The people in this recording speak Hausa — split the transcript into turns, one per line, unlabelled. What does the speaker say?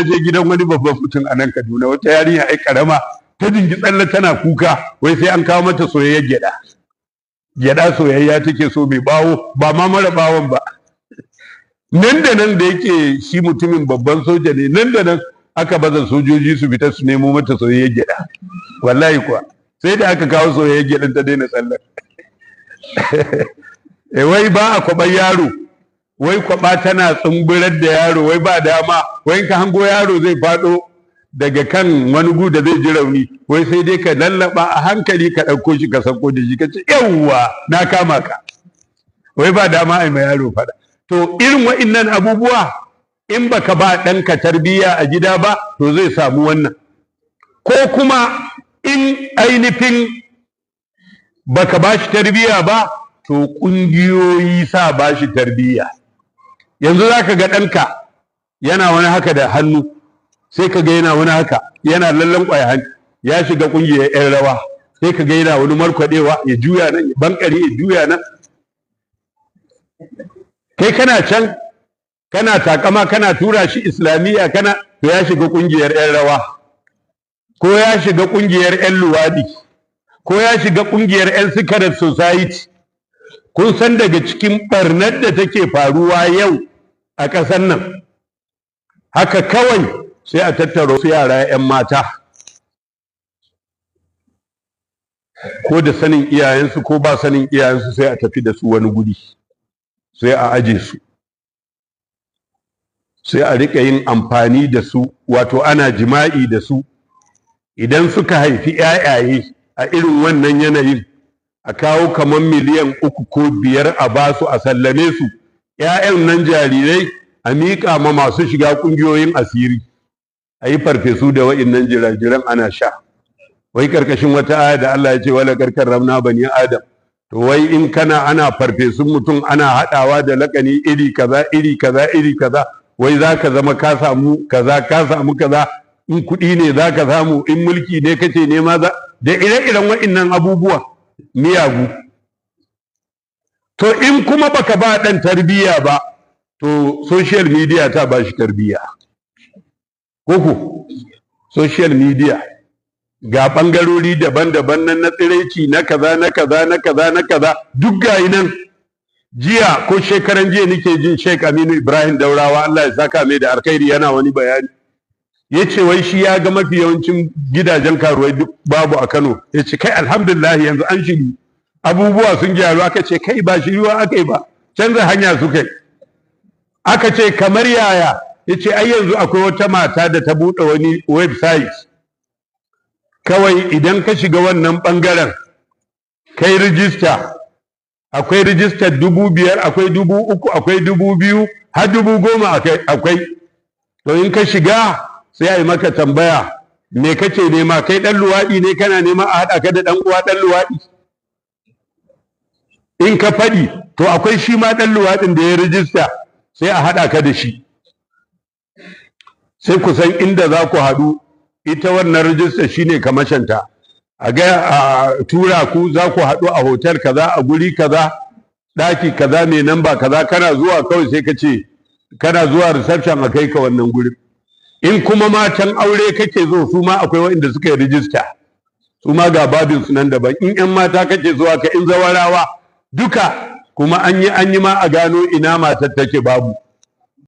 je gidan wani babban mutum a nan Kaduna, wata yarinya ai karama ta dingi tsalle tana kuka wai sai an kawo mata soyayyar gyada soyayya take so mai bawo ba ma mara bawon ba. Nan da nan da yake shi mutumin babban soja ne, nan da nan aka baza sojoji su fita su nemo mata soyayyar gyada. Wallahi kuwa sai da aka kawo soyayyar gyadan ta daina tsallar. Wai ba a kwaɓar yaro, wai kwaɓa tana tsumburar da yaro, wai ba dama, wai ka hango yaro zai faɗo daga kan wani gu da zai ji rauni, wai sai dai ka lallaba a hankali ka ɗauko shi ka sauko da shi ka ce yawwa na kama ka. Wai ba dama ai ma yaro faɗa. To irin wa'innan abubuwa in baka ba ɗanka tarbiyya a gida ba to zai samu wannan. Ko kuma in ainihin baka ba shi tarbiyya ba to ƙungiyoyi sa ba shi tarbiyya. Yanzu za ka ga ɗanka yana wani haka da hannu, sai ka ga yana wani haka yana lallan ƙwaya hannu, ya shiga ƙungiyar 'yan rawa, sai ka ga yana wani markwaɗewa ya juya nan ya bankare ya juya nan. Kai kana can kana takama kana tura shi islamiyya kana to ya shiga ƙungiyar 'yan rawa, ko ya shiga ƙungiyar 'yan luwaɗi, ko ya shiga ƙungiyar 'yan secret society. Kun san daga cikin ɓarnar da take faruwa yau a ƙasar nan, haka kawai sai a tattara su yara 'yan mata, ko da sanin iyayensu ko ba sanin iyayensu, sai a tafi da su wani guri, sai a aje su, sai a riƙa yin amfani da su, wato ana jima'i da su. Idan suka haifi 'ya'yaye a irin wannan yanayin, a kawo kamar miliyan 3 ko 5 a basu a sallame su, 'ya'yan nan jarirai a miƙa ma masu shiga ƙungiyoyin asiri, a yi farfesu da wa'innan jirajiran ana sha. Wai ƙarƙashin wata aya da Allah ya ce wala karkar ramna bani adam, to wai in kana ana farfesun mutum ana haɗawa da laƙani iri kaza iri kaza iri kaza, wai za ka zama ka samu kaza ka samu kaza, in kuɗi ne za ka samu, in mulki ne kace nema za, da ire-iren wa'innan abubuwa miyagu. To in kuma baka ba ɗan tarbiyya ba, to social media ta ba shi tarbiyya. Koko social media ga ɓangarori daban-daban nan na tsiraici na kaza na kaza na kaza na kaza duk gayi nan. Jiya ko shekaran jiya nake jin Sheikh Aminu Ibrahim Daurawa, Allah ya saka mai da alkhairi, yana wani bayani. Ya ce wai shi ya ga mafi yawancin gidajen karuwai duk babu a Kano. Ya ce kai alhamdulillah yanzu an shiri, abubuwa sun gyaru. Aka ce kai ba shiriwa aka yi ba, canza hanya su kai. Aka ce kamar yaya? Ya ce ai yanzu akwai wata mata da ta buɗe wani website, kawai idan ka shiga wannan ɓangaren kai rijista, akwai rijistar 5,000, akwai 3,000, akwai 2,000 har 10,000 akwai. To in ka shiga sai a yi maka tambaya, me kake nema? Kai ɗan luwaɗi ne kana nema a haɗa ka da ɗan uwa ɗan luwaɗi? In ka faɗi to akwai shi ma ɗan luwaɗin da ya rijista, sai a haɗa ka da shi, sai ku san inda za ku haɗu. Ita wannan rijista shine kamashanta, a ga a tura ku za ku haɗu a hotel kaza a guri kaza ɗaki kaza mai namba kaza. Kana zuwa kawai sai ka ce kana zuwa reception a kai ka wannan gurin. In kuma matan aure kake zo, su ma akwai waɗanda suka yi rijista, su ma ga babin su nan daban. In 'yan mata kake zuwa ka, in zawarawa duka, kuma an yi ma a gano ina matar take babu.